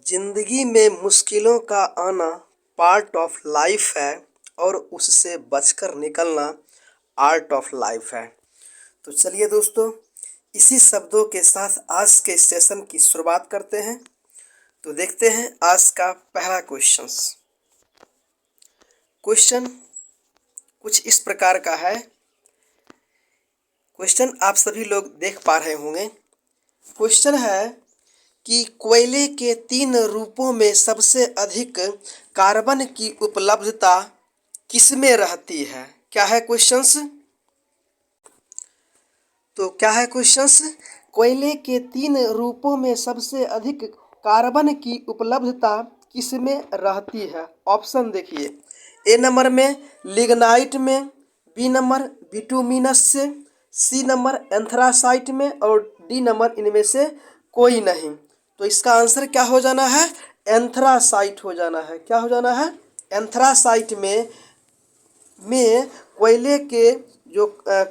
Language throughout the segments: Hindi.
जिंदगी में मुश्किलों का आना पार्ट ऑफ लाइफ है और उससे बचकर निकलना आर्ट ऑफ लाइफ है। तो चलिए दोस्तों, इसी शब्दों के साथ आज के सेशन की शुरुआत करते हैं। तो देखते हैं आज का पहला क्वेश्चन कुछ इस प्रकार का है। क्वेश्चन आप सभी लोग देख पा रहे होंगे। क्वेश्चन है कि कोयले के 3 रूपों में सबसे अधिक कार्बन की उपलब्धता किसमें रहती है। क्या है क्वेश्चंस? तो क्या है क्वेश्चंस? कोयले के 3 रूपों में सबसे अधिक कार्बन की उपलब्धता किसमें रहती है। ऑप्शन देखिए, ए नंबर में लिग्नाइट में, बी नंबर बिटुमिनस से, सी नंबर एंथ्रासाइट में और डी नंबर इनमें से कोई नहीं। तो इसका आंसर क्या हो जाना है? एंथ्रासाइट हो जाना है। क्या हो जाना है? एंथ्रासाइट में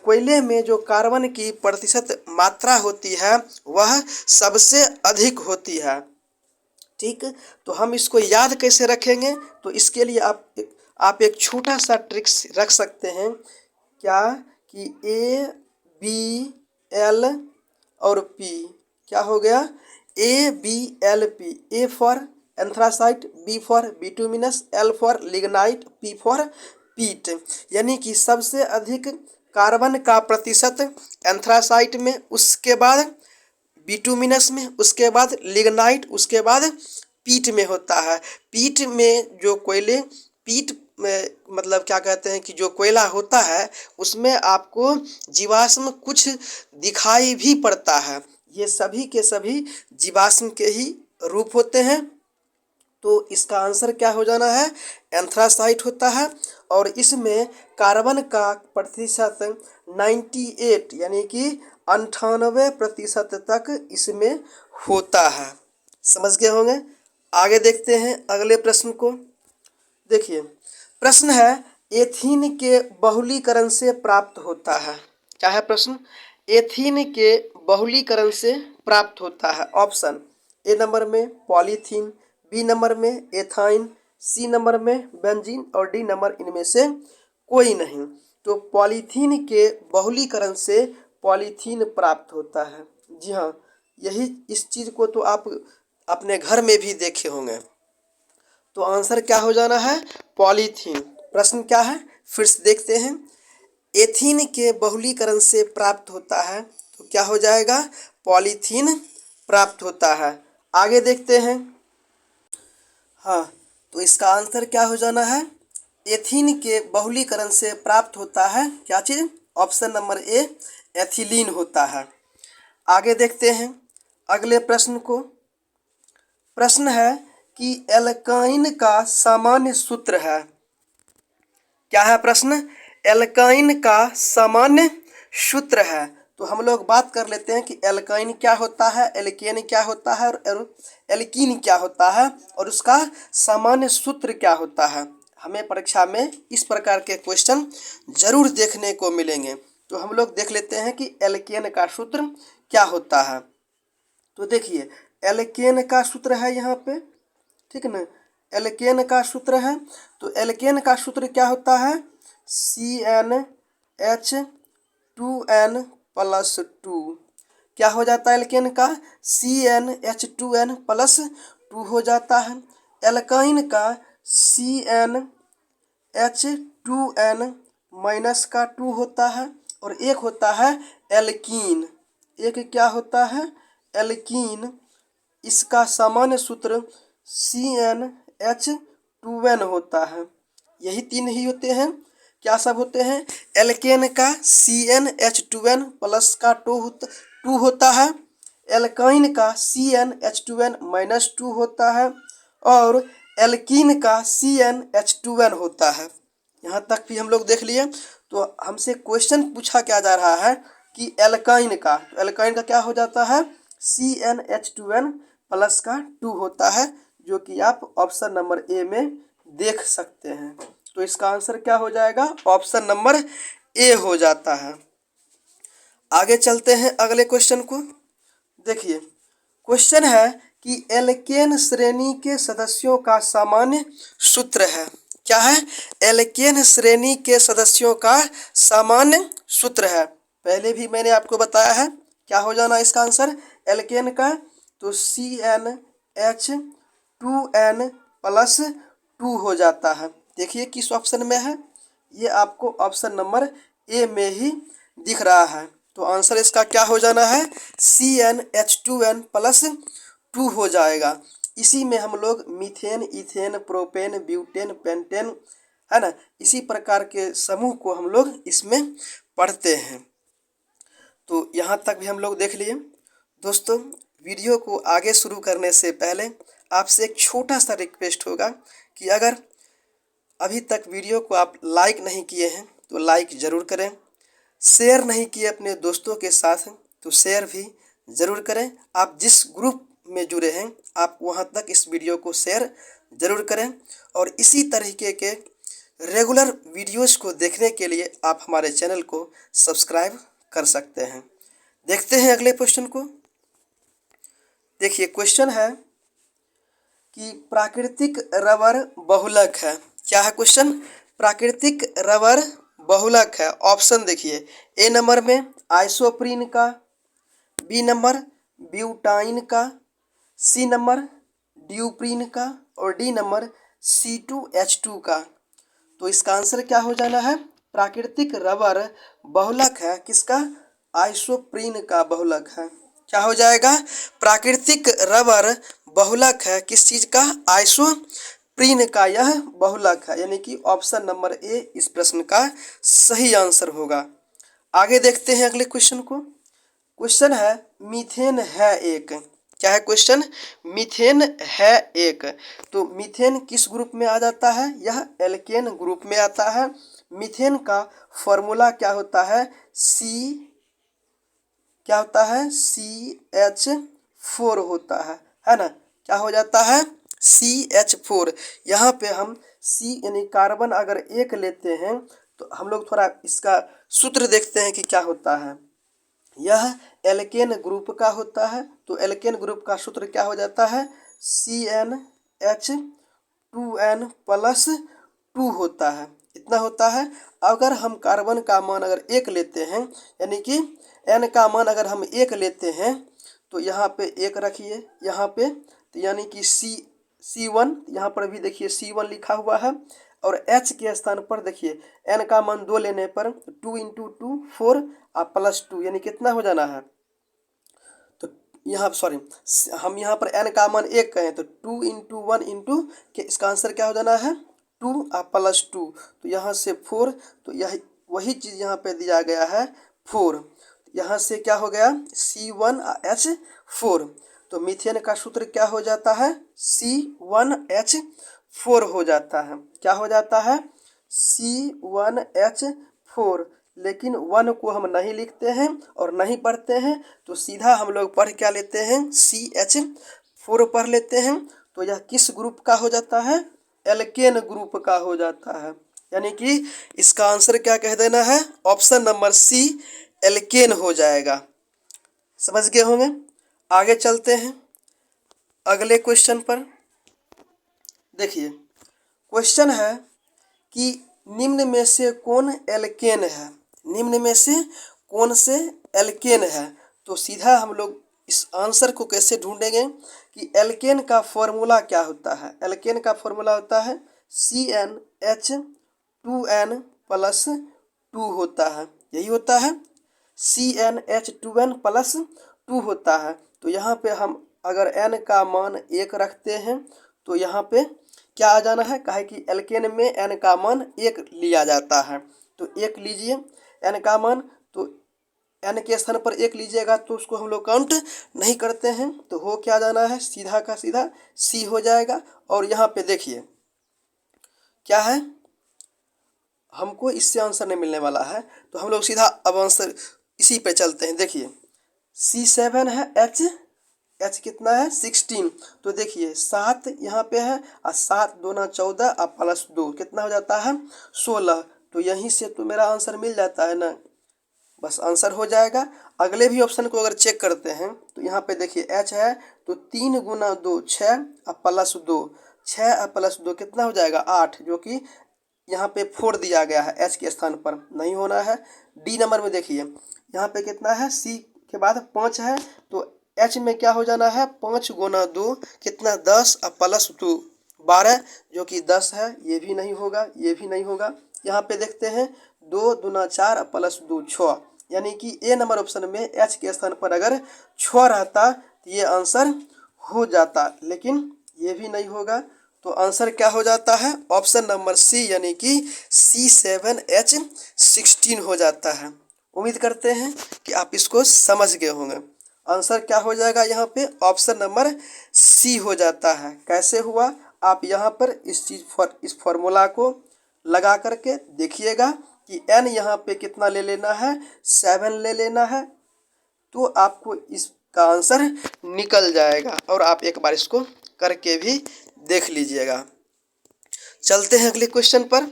कोयले में जो कार्बन की प्रतिशत मात्रा होती है वह सबसे अधिक होती है। ठीक, तो हम इसको याद कैसे रखेंगे? तो इसके लिए आप एक छोटा सा ट्रिक्स रख सकते हैं। क्या कि ए बी एल और पी क्या हो गया? A B L P, A for anthracite, B for bituminous, L for lignite, P for peat. यानी कि सबसे अधिक कार्बन का प्रतिशत एंथ्रासाइट में, उसके बाद बिटुमिनस में, उसके बाद लिग्नाइट, उसके बाद पीट में होता है। पीट में जो कोयले पीट में मतलब क्या कहते हैं कि जो कोयला होता है उसमें आपको जीवाश्म कुछ दिखाई भी पड़ता है। ये सभी के सभी जीवाश्म के ही रूप होते हैं। तो इसका आंसर क्या हो जाना है? एंथ्रासाइट होता है। और इसमें कार्बन का प्रतिशत 98 यानी कि 98% तक इसमें होता है। समझ गए होंगे। आगे देखते हैं अगले प्रश्न को। देखिए, प्रश्न है एथीन के बहुलीकरण से प्राप्त होता है। क्या है प्रश्न? एथीन के बहुलीकरण से प्राप्त होता है। ऑप्शन, ए नंबर में पॉलीथीन, बी नंबर में एथाइन, सी नंबर में बेंजीन और डी नंबर इनमें से कोई नहीं। तो पॉलीथीन के बहुलीकरण से पॉलीथीन प्राप्त होता है। जी हाँ, यही इस चीज़ को तो आप अपने घर में भी देखे होंगे। तो आंसर क्या हो जाना है? पॉलीथीन। प्रश्न क्या है फिर से देखते हैं। एथीन के बहुलीकरण से प्राप्त होता है तो क्या हो जाएगा? पॉलीथीन प्राप्त होता है। आगे देखते हैं। हाँ, तो इसका आंसर क्या हो जाना है? एथीन के बहुलीकरण से प्राप्त होता है क्या चीज़? ऑप्शन नंबर ए, एथिलीन होता है। आगे देखते हैं अगले प्रश्न को। प्रश्न है कि एल्काइन का सामान्य सूत्र है। क्या है प्रश्न? एल्काइन का सामान्य सूत्र है। तो हम लोग बात कर लेते हैं कि एल्काइन क्या होता है, एल्केन क्या होता है और एल्कीन क्या होता है और उसका सामान्य सूत्र क्या होता है। हमें परीक्षा में इस प्रकार के क्वेश्चन जरूर देखने को मिलेंगे। तो हम लोग देख लेते हैं कि एल्केन का सूत्र क्या होता है। तो देखिए, एल्केन का सूत्र है यहाँ पे, ठीक है ना। एल्केन का सूत्र है, तो एल्केन का सूत्र क्या होता है? CnH2n+2। क्या हो जाता है एल्केन का? CnH2n+2 हो जाता है। एल्काइन का CnH2n-2 होता है और एक होता है एल्कीन। एक क्या होता है? एल्कीन। इसका सामान्य सूत्र CnH2n होता है। यही 3 ही होते हैं। क्या सब होते हैं? एल्केन का CnH2n+2 होता है, एल्काइन का CnH2n-2 होता है और एल्कीन का CnH2n होता है। यहाँ तक भी हम लोग देख लिए। तो हमसे क्वेश्चन पूछा क्या जा रहा है कि एल्काइन का, तो एल्काइन का क्या हो जाता है? CnH2n+2 होता है, जो कि आप ऑप्शन नंबर ए में देख सकते हैं। तो इसका आंसर क्या हो जाएगा? ऑप्शन नंबर ए हो जाता है। आगे चलते हैं अगले क्वेश्चन को। देखिए, क्वेश्चन है कि एल्केन श्रेणी के सदस्यों का सामान्य सूत्र है। क्या है? एल्केन श्रेणी के सदस्यों का सामान्य सूत्र है। पहले भी मैंने आपको बताया है, क्या हो जाना इसका आंसर एल्केन का, तो CnH2n+2 हो जाता है। देखिए किस ऑप्शन में है, ये आपको ऑप्शन नंबर ए में ही दिख रहा है। तो आंसर इसका क्या हो जाना है, CnH2n+2 हो जाएगा। इसी में हम लोग methane, ethane, propane, butane, pentane, है ना, इसी प्रकार के समूह को हम लोग इसमें पढ़ते हैं। तो यहाँ तक भी हम लोग देख लिए। दोस्तों, वीडियो को आगे शुरू करने से पहले आपसे एक छोटा सा रिक्वेस्ट होगा कि अगर अभी तक वीडियो को आप लाइक नहीं किए हैं तो लाइक ज़रूर करें, शेयर नहीं किए अपने दोस्तों के साथ तो शेयर भी ज़रूर करें। आप जिस ग्रुप में जुड़े हैं आप वहां तक इस वीडियो को शेयर ज़रूर करें। और इसी तरीके के रेगुलर वीडियोस को देखने के लिए आप हमारे चैनल को सब्सक्राइब कर सकते हैं। देखते हैं अगले क्वेश्चन को। देखिए क्वेश्चन है कि प्राकृतिक रबर बहुलक है। क्या है क्वेश्चन? प्राकृतिक रबर बहुलक है। ऑप्शन देखिए, ए नंबर में आइसोप्रीन का, बी नंबर ब्यूटाइन का, सी नंबर ड्यूप्रीन का और डी नंबर C2H2 का। तो इसका आंसर क्या हो जाना है, प्राकृतिक रबर बहुलक है किसका, आइसोप्रीन का बहुलक है। क्या हो जाएगा, प्राकृतिक रबर बहुलक है किस चीज का, आइसोप्रीन का यह बहुलक है। यानी कि ऑप्शन नंबर ए इस प्रश्न का सही आंसर होगा। आगे देखते हैं अगले क्वेश्चन को। क्वेश्चन है मीथेन है एक। क्या है क्वेश्चन? मीथेन है एक। तो मीथेन किस ग्रुप में आ जाता है, यह एल्केन ग्रुप में आता है। मीथेन का फॉर्मूला क्या होता है, क्या होता है, CH4 होता है ना। क्या हो जाता है, CH4। यहाँ पे हम C यानी कार्बन अगर एक लेते हैं तो हम लोग थोड़ा इसका सूत्र देखते हैं कि क्या होता है। यह एल्केन ग्रुप का होता है, तो एल्केन ग्रुप का सूत्र क्या हो जाता है, CnH2n+2 होता है। इतना होता है। अगर हम कार्बन का मान अगर एक लेते हैं, यानी कि n का मान अगर हम एक लेते हैं तो यहाँ पे एक रखिए यहाँ पे, तो यानी कि C1, यहाँ पर भी देखिए C1 लिखा हुआ है। और H के स्थान पर देखिए n का मान 2 लेने पर 2 × 2 4 और +2 यानी कितना हो जाना है, तो यहाँ सॉरी हम यहाँ पर n का मान 1 कहें तो 2 × 1 × के इसका आंसर क्या हो जाना है 2 और +2, तो यहाँ से 4, तो यह वही चीज़ यहाँ पे दिया गया है 4। यहाँ से क्या हो गया C1H4। तो मीथेन का सूत्र क्या हो जाता है, C1H4 हो जाता है। क्या हो जाता है, C1H4। लेकिन 1 को हम नहीं लिखते हैं और नहीं पढ़ते हैं, तो सीधा हम लोग पढ़ क्या लेते हैं, CH4 पढ़ लेते हैं। तो यह किस ग्रुप का हो जाता है, एल्केन ग्रुप का हो जाता है। यानी कि इसका आंसर क्या कह देना है, ऑप्शन नंबर सी एल्केन हो जाएगा। समझ गए होंगे। आगे चलते हैं अगले क्वेश्चन पर। देखिए क्वेश्चन है कि निम्न में से कौन एल्केन है, निम्न में से कौन से एल्केन है। तो सीधा हम लोग इस आंसर को कैसे ढूंढेंगे कि एल्केन का फॉर्मूला क्या होता है। एल्केन का फॉर्मूला होता है CnH2n+2 होता है, यही होता है CnH2n+2 होता है। तो यहाँ पे हम अगर n का मान 1 रखते हैं तो यहाँ पे क्या आ जाना है, कहे कि एल्केन में n का मान 1 लिया जाता है। तो 1 लीजिए n का मान, तो n के स्थान पर 1 लीजिएगा तो उसको हम लोग काउंट नहीं करते हैं, तो हो क्या जाना है, सीधा का सीधा C हो जाएगा। और यहाँ पे देखिए क्या है, हमको इससे आंसर नहीं मिलने वाला है, तो हम लोग सीधा अब आंसर इसी पे चलते हैं। देखिए C7 है, H कितना है 16, तो देखिए 7 यहाँ पे है और 7 दूना 14 और +2 कितना हो जाता है 16। तो यहीं से तो मेरा आंसर मिल जाता है ना। बस आंसर हो जाएगा। अगले भी ऑप्शन को अगर चेक करते हैं तो यहाँ पे देखिए H है तो 3 गुना 2 6 और प्लस 2, 6 और प्लस 2 कितना हो जाएगा 8, जो कि यहाँ पे 4 दिया गया है H के स्थान पर, नहीं होना है। डी नंबर में देखिए यहाँ पे कितना है, C के बाद 5 है तो H में क्या हो जाना है, 5 गुना 2 कितना 10 और प्लस 2 12, जो कि 10 है, ये भी नहीं होगा, ये भी नहीं होगा। यहाँ पे देखते हैं 2 दूना 4 और प्लस 2 6, यानी कि ए नंबर ऑप्शन में H के स्थान पर अगर 6 रहता तो ये आंसर हो जाता, लेकिन ये भी नहीं होगा। तो आंसर क्या हो जाता है, ऑप्शन नंबर सी यानी कि C7H16 हो जाता है। उम्मीद करते हैं कि आप इसको समझ गए होंगे। आंसर क्या हो जाएगा यहाँ पे, ऑप्शन नंबर सी हो जाता है। कैसे हुआ, आप यहाँ पर इस फॉर्मूला को लगा करके देखिएगा कि n यहाँ पे कितना ले लेना है, 7 ले लेना है, तो आपको इसका आंसर निकल जाएगा। और आप एक बार इसको करके भी देख लीजिएगा। चलते हैं अगले क्वेश्चन पर।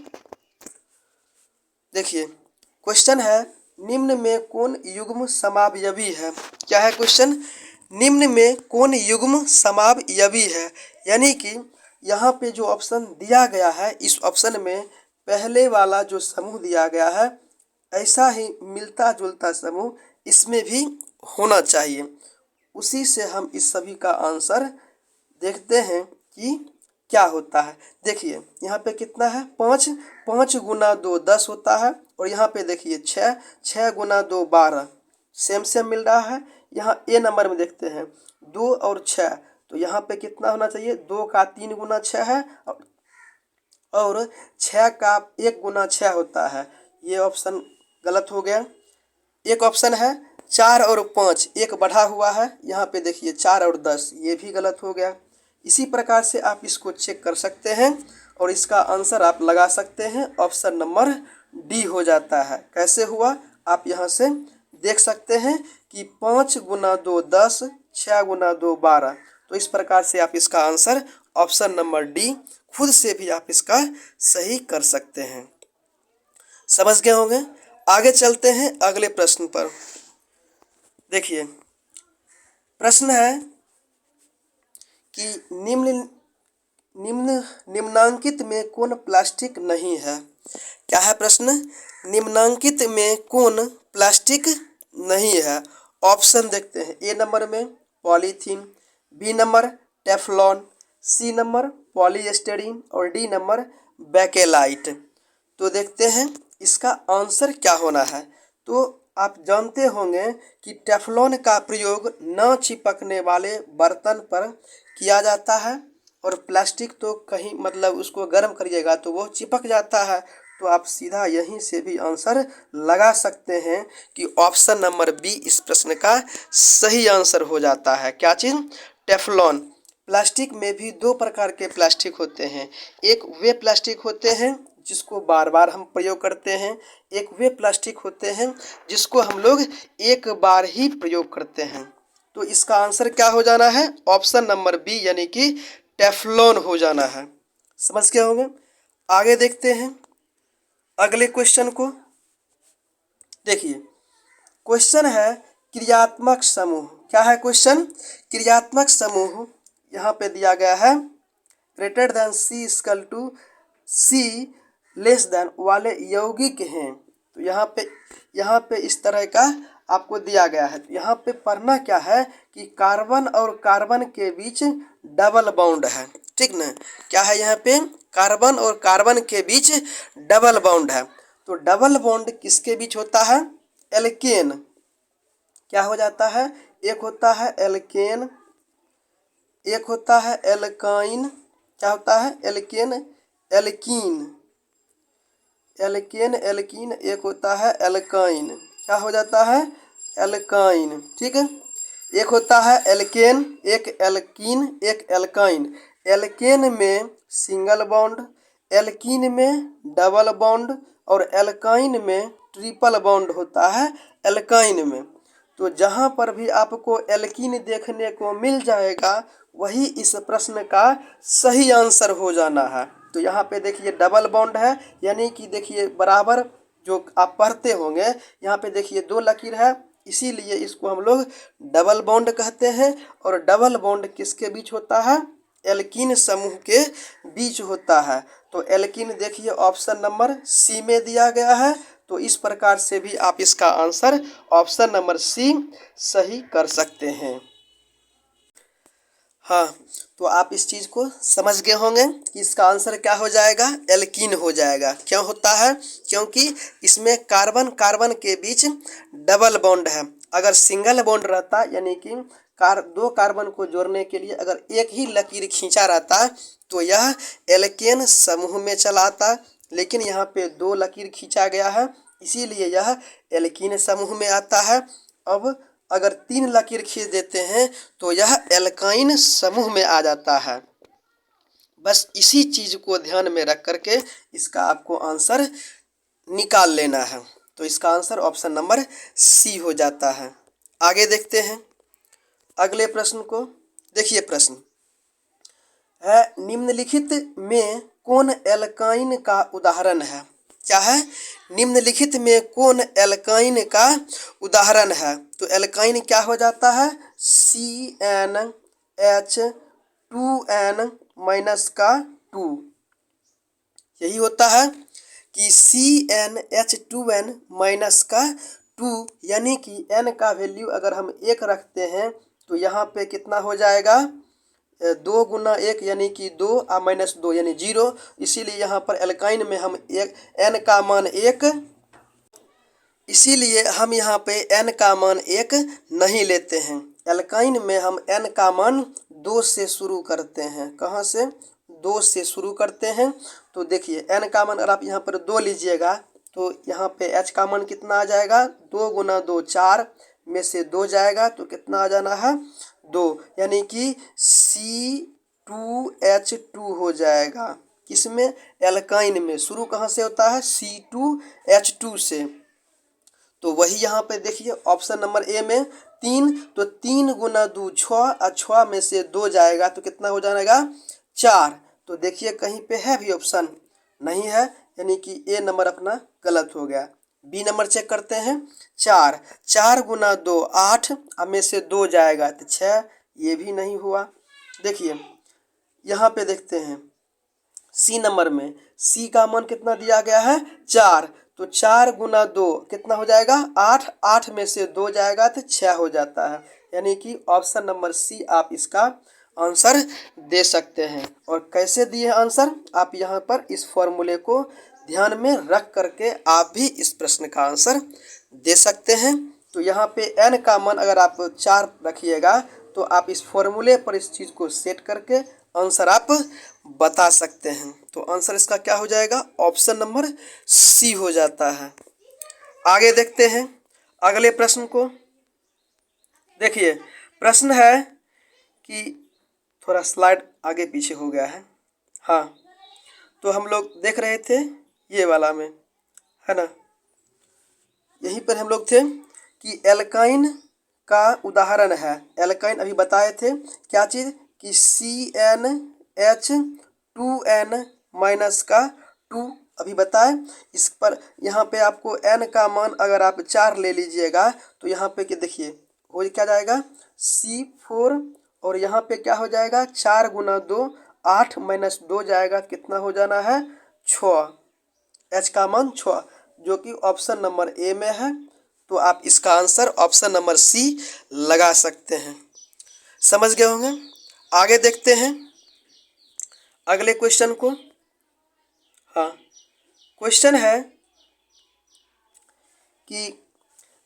देखिए क्वेश्चन है, निम्न में कौन युग्म समावयवी है। क्या है क्वेश्चन, निम्न में कौन युग्म समावयवी है, यानी कि यहाँ पे जो ऑप्शन दिया गया है इस ऑप्शन में पहले वाला जो समूह दिया गया है ऐसा ही मिलता जुलता समूह इसमें भी होना चाहिए। उसी से हम इस सभी का आंसर देखते हैं कि क्या होता है। देखिए यहाँ पे कितना है, 5, 5 गुना 2 10 होता है, और यहाँ पे देखिए 6, 6 गुना 2 12, सेम सेम मिल रहा है। यहाँ ए नंबर में देखते हैं 2 और 6, तो यहाँ पे कितना होना चाहिए, 2 का 3 गुना 6 है और 6 का 1 गुना 6 होता है, ये ऑप्शन गलत हो गया। एक ऑप्शन है 4 और 5, एक बढ़ा हुआ है, यहाँ पे देखिए 4 और 10, ये भी गलत हो गया। इसी प्रकार से आप इसको चेक कर सकते हैं और इसका आंसर आप लगा सकते हैं, ऑप्शन नंबर डी हो जाता है। कैसे हुआ, आप यहाँ से देख सकते हैं कि 5 गुना 2 10, 6 गुना 2 12, तो इस प्रकार से आप इसका आंसर ऑप्शन नंबर डी खुद से भी आप इसका सही कर सकते हैं। समझ गए होंगे। आगे चलते हैं अगले प्रश्न पर। देखिए प्रश्न है कि निम्नांकित में कौन प्लास्टिक नहीं है। क्या है प्रश्न, निम्नांकित में कौन प्लास्टिक नहीं है। ऑप्शन देखते हैं, ए नंबर में polythene, B number Teflon, C number polystyrene और डी नंबर बेकेलाइट। तो देखते हैं इसका आंसर क्या होना है। तो आप जानते होंगे कि टेफ्लॉन का प्रयोग न चिपकने वाले बर्तन पर किया जाता है, और प्लास्टिक तो कहीं मतलब उसको गर्म करिएगा तो वो चिपक जाता है। तो आप सीधा यहीं से भी आंसर लगा सकते हैं कि ऑप्शन नंबर बी इस प्रश्न का सही आंसर हो जाता है। क्या चीज़, टेफ्लॉन। प्लास्टिक में भी 2 प्रकार के प्लास्टिक होते हैं, एक वे प्लास्टिक होते हैं जिसको बार बार हम प्रयोग करते हैं, एक वे प्लास्टिक होते हैं जिसको हम लोग एक बार ही प्रयोग करते हैं। तो इसका आंसर क्या हो जाना है, ऑप्शन नंबर बी यानी कि टेफ्लॉन हो जाना है। समझ गए होंगे। आगे देखते हैं अगले क्वेश्चन को। देखिए क्वेश्चन है क्रियात्मक समूह। क्या है क्वेश्चन, क्रियात्मक समूह यहाँ पे दिया गया है greater than C equal to C less than वाले यौगिक हैं। तो यहाँ पे इस तरह का आपको दिया गया है। तो यहाँ पे पढ़ना क्या है कि कार्बन और कार्बन के बीच डबल बॉन्ड है, ठीक ना। क्या है यहाँ पे, कार्बन और कार्बन के बीच डबल बॉन्ड है। तो डबल बॉन्ड किसके बीच होता है, एल्केन। क्या हो जाता है, एक होता है एल्केन, एक होता है एल्काइन। क्या होता है, एल्केन एल्कीन, एल्केन एल्कीन, एक होता है एल्काइन। क्या हो जाता है, एल्काइन, ठीक है। एक होता है एल्केन, एक एल्कीन, एक एल्काइन। एल्केन में सिंगल बॉन्ड, एल्कीन में डबल बॉन्ड और एल्काइन में ट्रिपल बॉन्ड होता है एल्काइन में। तो जहाँ पर भी आपको एल्कीन देखने को मिल जाएगा वही इस प्रश्न का सही आंसर हो जाना है। तो यहाँ पे देखिए डबल बॉन्ड है, यानी कि देखिए बराबर जो आप पढ़ते होंगे। यहाँ पे देखिए 2 लकीर है, इसीलिए इसको हम लोग डबल बॉन्ड कहते हैं। और डबल बॉन्ड किसके बीच होता है? एल्कीन समूह के बीच होता है। तो एल्कीन देखिए ऑप्शन नंबर सी में दिया गया है। तो इस प्रकार से भी आप इसका आंसर ऑप्शन नंबर सी सही कर सकते हैं। हाँ, तो आप इस चीज़ को समझ गए होंगे कि इसका आंसर क्या हो जाएगा? एल्कीन हो जाएगा। क्यों होता है? क्योंकि इसमें कार्बन कार्बन के बीच डबल बॉन्ड है। अगर सिंगल बॉन्ड रहता, यानी कि 2 कार्बन को जोड़ने के लिए अगर एक ही लकीर खींचा रहता तो यह एल्केन समूह में चलाता, लेकिन यहाँ पे 2 लकीर खींचा गया है, इसीलिए यह एल्कीन समूह में आता है। अब अगर 3 लकीर खींच देते हैं तो यह एल्काइन समूह में आ जाता है। बस इसी चीज़ को ध्यान में रख करके इसका आपको आंसर निकाल लेना है। तो इसका आंसर ऑप्शन नंबर सी हो जाता है। आगे देखते हैं अगले प्रश्न को। देखिए प्रश्न है, निम्नलिखित में कौन एल्काइन का उदाहरण है? क्या है? निम्नलिखित में कौन एल्काइन का उदाहरण है? तो एल्काइन क्या हो जाता है? CnH2n माइनस का 2। यही होता है कि CnH2n माइनस का 2, यानी कि n का वैल्यू अगर हम 1 रखते हैं तो यहाँ पे कितना हो जाएगा? 2 गुना 1 यानी कि 2 और माइनस 2 यानी 0। इसीलिए यहाँ पर एल्काइन में हम n का मान 1, इसीलिए हम यहाँ पे n का मान 1 नहीं लेते हैं। एल्काइन में हम n का मान 2 से शुरू करते हैं। कहाँ से? 2 से शुरू करते हैं। तो देखिए n का मान अगर आप यहाँ पर 2 लीजिएगा तो यहाँ पे h का मान कितना आ जाएगा? 2 गुना 2 4 में से 2 जाएगा तो कितना आ जाना है? 2, यानी कि C2H2 हो जाएगा। किसमें? एल्काइन में। शुरू कहाँ से होता है? C2H2 से। तो वही यहाँ पे देखिए ऑप्शन नंबर ए में 3, तो 3 गुना 2 6 और 6 में से 2 जाएगा तो कितना हो जाएगा? 4। तो देखिए कहीं पे है भी ऑप्शन? नहीं है, यानी कि ए नंबर अपना गलत हो गया। बी नंबर चेक करते हैं। 4 गुना 2 8 अब में से 2 जाएगा तो 6, ये भी नहीं हुआ। देखिए यहाँ पे देखते हैं सी नंबर में, सी का मान कितना दिया गया है? 4। तो 4 गुना 2 कितना हो जाएगा? 8, 8 में से 2 जाएगा तो 6 हो जाता है। यानी कि ऑप्शन नंबर सी आप इसका आंसर दे सकते हैं। और कैसे दिए आंसर? आप यहाँ पर इस फॉर्मूले को ध्यान में रख करके आप भी इस प्रश्न का आंसर दे सकते हैं। तो यहाँ पे n का मान अगर आप 4 रखिएगा तो आप इस फॉर्मूले पर इस चीज़ को सेट करके आंसर आप बता सकते हैं। तो आंसर इसका क्या हो जाएगा? ऑप्शन नंबर सी हो जाता है। आगे देखते हैं अगले प्रश्न को। देखिए प्रश्न है कि थोड़ा स्लाइड आगे पीछे हो गया है। हाँ, तो हम लोग देख रहे थे ये वाला में, है ना? यहीं पर हम लोग थे कि एल्काइन का उदाहरण है। एल्काइन अभी बताए थे क्या चीज़? कि CnH2n माइनस का 2 अभी बताए। इस पर यहाँ पे आपको n का मान अगर आप 4 ले लीजिएगा तो यहाँ पे कि देखिए हो क्या जाएगा? C4, और यहाँ पे क्या हो जाएगा? 4 गुना 2 8 माइनस 2 जाएगा, कितना हो जाना है? 6। h का मान 6, जो कि ऑप्शन नंबर ए में है। तो आप इसका आंसर ऑप्शन नंबर सी लगा सकते हैं। समझ गए होंगे। आगे देखते हैं अगले क्वेश्चन को। हाँ, क्वेश्चन है कि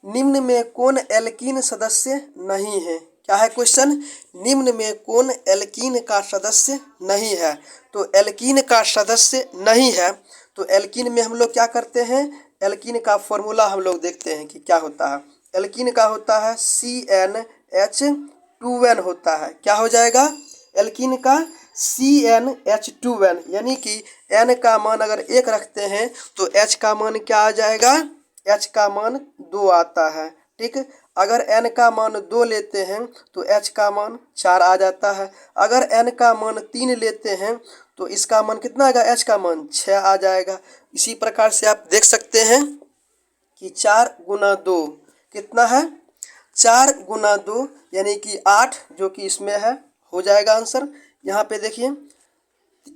निम्न में कौन एल्कीन सदस्य नहीं है? क्या है क्वेश्चन? निम्न में कौन एल्कीन का सदस्य नहीं है? तो एल्कीन का सदस्य नहीं है तो एल्कीन में हम लोग क्या करते हैं? एल्कीन का फॉर्मूला हम लोग देखते हैं कि क्या होता है। एल्कीन का होता है CnH2n होता है। क्या हो जाएगा? एल्कीन का CnH2n, यानी कि n का मान अगर 1 रखते हैं तो h का मान क्या आ जाएगा? h का मान 2 आता है। ठीक, अगर n का मान 2 लेते हैं तो h का मान 4 आ जाता है। अगर n का मान 3 लेते हैं तो इसका मान कितना आएगा? h का मान 6 आ जाएगा। इसी प्रकार से आप देख सकते हैं कि 4 गुना 2 कितना है, 4 गुना 2 यानी कि 8, जो कि इसमें है, हो जाएगा आंसर। यहाँ पे देखिए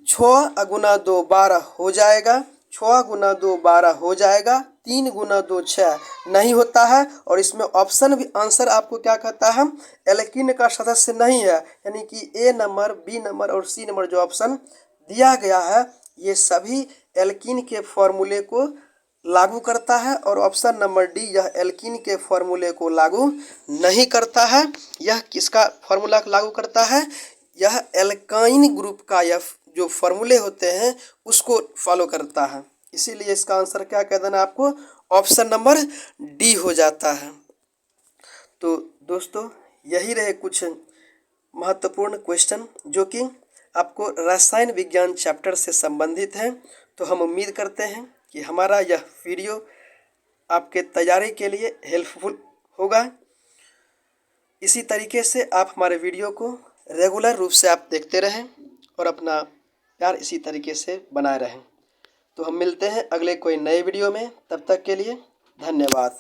6 गुना 2 12 हो जाएगा, 6 गुना 2 12 हो जाएगा, 3 गुना 2 6 नहीं होता है। और इसमें ऑप्शन भी आंसर आपको क्या कहता है, एल्कीन का सदस्य नहीं है, यानी कि ए नंबर, बी नंबर और सी नंबर जो ऑप्शन दिया गया है ये सभी एल्कीन के फॉर्मूले को लागू करता है। और ऑप्शन नंबर डी, यह एल्कीन के फॉर्मूले को लागू नहीं करता है। यह किसका फॉर्मूला लागू करता है, यह एल्काइन ग्रुप का यह जो फॉर्मूले होते हैं उसको फॉलो करता है। इसीलिए इसका आंसर क्या कह देना आपको, ऑप्शन नंबर डी हो जाता है। तो दोस्तों यही रहे कुछ महत्वपूर्ण क्वेश्चन जो कि आपको रसायन विज्ञान चैप्टर से संबंधित हैं। तो हम उम्मीद करते हैं कि हमारा यह वीडियो आपके तैयारी के लिए हेल्पफुल होगा। इसी तरीके से आप हमारे वीडियो को रेगुलर रूप से आप देखते रहें और अपना प्यार इसी तरीके से बनाए रहें। तो हम मिलते हैं अगले कोई नए वीडियो में, तब तक के लिए धन्यवाद।